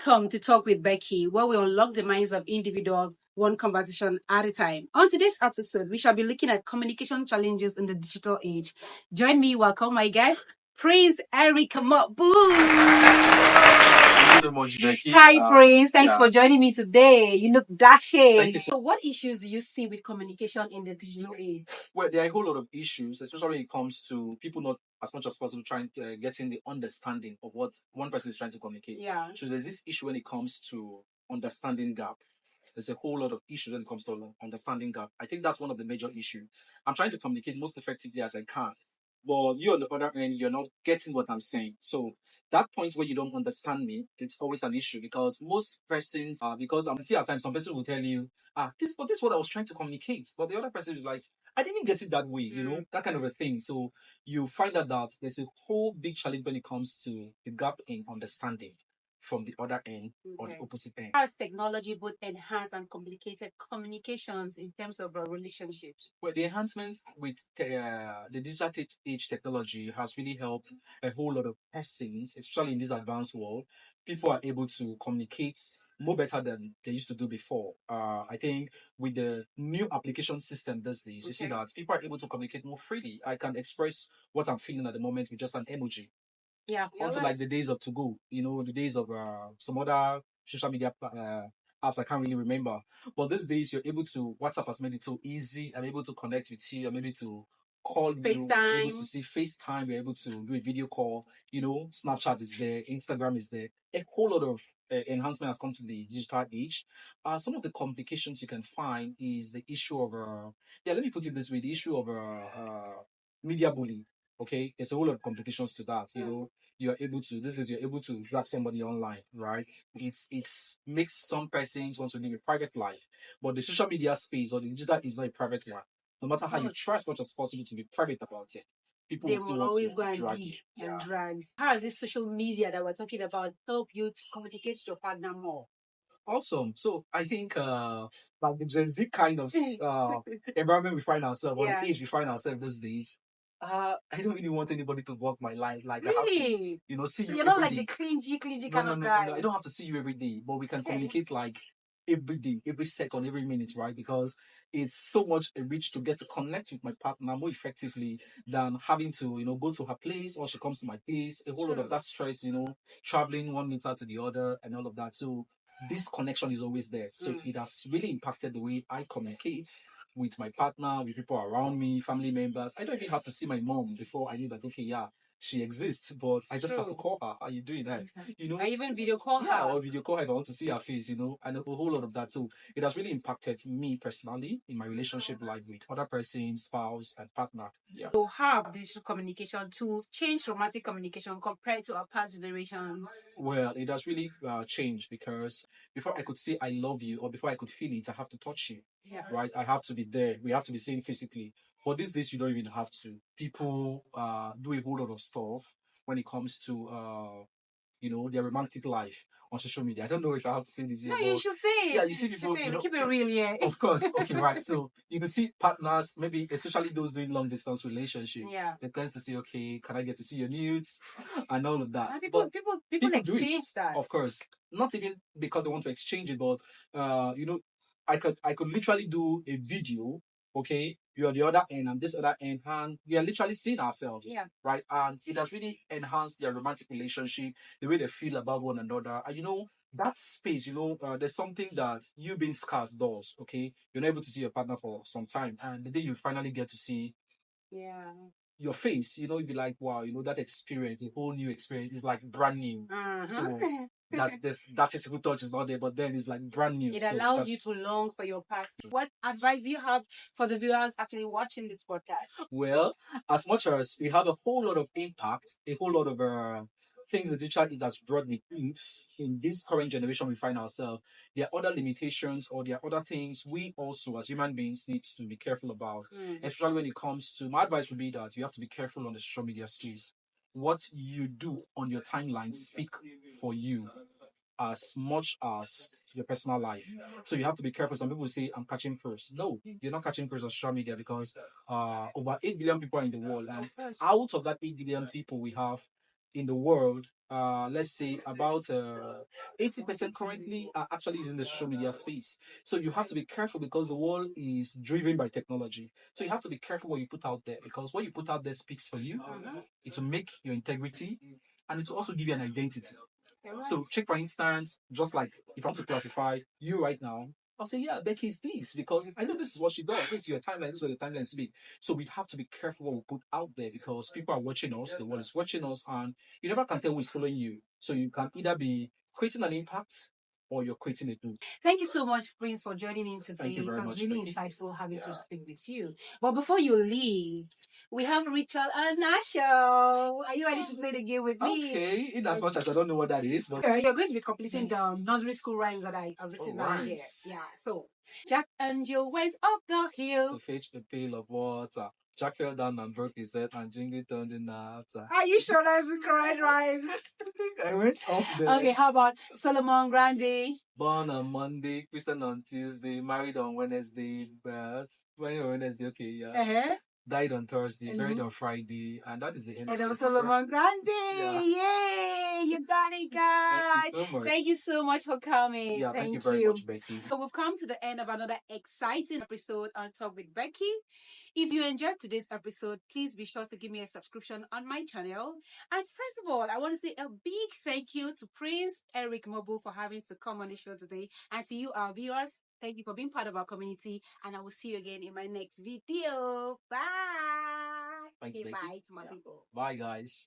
Welcome to Talk with Becky, where we unlock the minds of individuals one conversation at a time. On today's episode, we shall be looking at communication challenges in the digital age. Join me, welcome my guest, Pt.Eric Mobu. Thank you so much, Becky. Hi, Prince. Thanks for joining me today. You look dashing. Thank you So, what issues do you see with communication in the digital age? Well, there are a whole lot of issues, especially when it comes to people not as much as possible trying to getting the understanding of what one person is trying to communicate. Yeah. So there's this issue when it comes to understanding gap. There's a whole lot of issues when it comes to understanding gap. I think that's one of the major issues. I'm trying to communicate most effectively as I can, but you on the other end, you're not getting what I'm saying. So that point where you don't understand me, it's always an issue because most persons, because I'm see at times some person will tell you, this is what I was trying to communicate, but the other person is like, I didn't get it that way, that kind of a thing. So you find out that there's a whole big challenge when it comes to the gap in understanding from the other end or the opposite end. How has technology both enhanced and complicated communications in terms of our relationships? Well, the enhancements with the digital age technology has really helped a whole lot of persons, especially in this advanced world. People are able to communicate more better than they used to do before. I think with the new application system these days, you see that people are able to communicate more freely. I can express what I'm feeling at the moment with just an emoji. Yeah. Onto like the days of To Go, the days of some other social media apps I can't really remember. But these days you're able to WhatsApp has made it so easy. I'm able to connect with you. I'm able to call you. FaceTime. Able to see FaceTime. We're able to do a video call. Snapchat is there. Instagram is there. A whole lot of enhancement has come to the digital age. Some of the complications you can find is the issue of let me put it this way: the issue of media bullying. Okay, there's a whole lot of complications to that. You're able to drag somebody online, right? It's makes some persons want to live a private life, but the social media space or the digital is not a private one. No matter how you try as much as possible to be private about it, people They will still will want always to go and drag dig it. and drag. How has this social media that we're talking about help you to communicate to your partner more? Awesome. So I think like the Gen Z kind of environment we find ourselves, or the age we find ourselves these days, I don't really want anybody to walk my life. Like I have to, Really? see So you you're not every like day. the clingy No, kind no, of no, guy. no. I don't have to see you every day, but we can Okay. communicate like every day, every second, every minute, right? Because it's so much a reach to get to connect with my partner more effectively than having to, go to her place or she comes to my place. A whole lot of that stress, traveling one meter to the other and all of that. So this connection is always there. So it has really impacted the way I communicate with my partner, with people around me, family members. I don't even have to see my mom before I knew that, okay, yeah, she exists, but I just have to call her. Are you doing that? I even video call Yeah, her. or video call her if I want to see her face, and a whole lot of that. So it has really impacted me personally in my relationship, like with other person, spouse, and partner. Yeah. So how have digital communication tools changed romantic communication compared to our past generations? Well, it has really changed because before I could say I love you or before I could feel it, I have to touch you. Yeah. Right? I have to be there. We have to be seen physically. But these days, you don't even have to. People do a whole lot of stuff when it comes to their romantic life on social media. I don't know if I have to say this here, No, but you should say it. yeah, you see people, We keep it real, yeah. of course, okay, right. So you can see partners, maybe especially those doing long distance relationship. Yeah. It tends to say, okay, can I get to see your nudes and all of that? And But people people do it, exchange that. of course, not even because they want to exchange it, but I could literally do a video. Okay, you're the other end and this other end, and we are literally seeing ourselves. Yeah. Right, and it has really enhanced their romantic relationship, the way they feel about one another, and that space, there's something that you being scarce does. Okay, you're not able to see your partner for some time, and the day you finally get to see Yeah. your face, you'd be like, wow, that experience, a whole new experience, is like brand new. So that physical touch is not there, but then it's like brand new. It So allows you to long for your past. What advice do you have for the viewers actually watching this podcast? Well, as much as we have a whole lot of impact, a whole lot of things the digital it has brought with it in this current generation we find ourselves, there are other limitations or there are other things we also as human beings need to be careful about. Especially when it comes to, my advice would be that you have to be careful on the social media space. What you do on your timeline speak for you as much as your personal life. So you have to be careful. Some people say, I'm catching first. No, you're not catching first on social media because over 8 billion people are in the world. And out of that 8 billion people, we have in the world, let's say about 80% currently are actually using the social media space. So you have to be careful because the world is driven by technology. So you have to be careful what you put out there because what you put out there speaks for you. It will make your integrity and it will also give you an identity. So check for instance, just like if I want to classify you right now, I'll say, yeah, Becky is this because I know this is what she does. This is your timeline. This is what the timeline speak. So we have to be careful what we put out there because people are watching us. The world is watching us, and you never can tell who is following you. So you can either be creating an impact or you're creating a do. Thank you so much, Prince, for joining in today. Thank you very It was much, really Becky. insightful having to speak with you. But before you leave, we have Rachel and Nasho. Are you ready to play the game with me? Okay, in as much as I don't know what that is, but You're going to be completing the nursery school rhymes that I have written down here. rhymes. Yeah. So Jack and Jill went up the hill. To fetch a pail of water. Jack fell down and broke his head, and Jingle turned in after. Are you sure that's the correct rhymes? I think I went off there. Okay, how about Solomon Grande? Born on Monday, Christian on Tuesday, married on Wednesday, but when on Wednesday, okay, yeah. Uh-huh. Died on Thursday, buried on Friday, and that is the end. And then Solomon Grande. Yeah. Yay! You got it, guys. Thank you so much. Thank you so much for coming. Yeah, thank you very much, Becky. So we've come to the end of another exciting episode on Talk with Becky. If you enjoyed today's episode, please be sure to give me a subscription on my channel. And first of all, I want to say a big thank you to Ft.Eric Mobu for having to come on the show today. And to you, our viewers, thank you for being part of our community. And I will see you again in my next video. Bye. Thanks, Becky. Bye to my people. Bye, guys.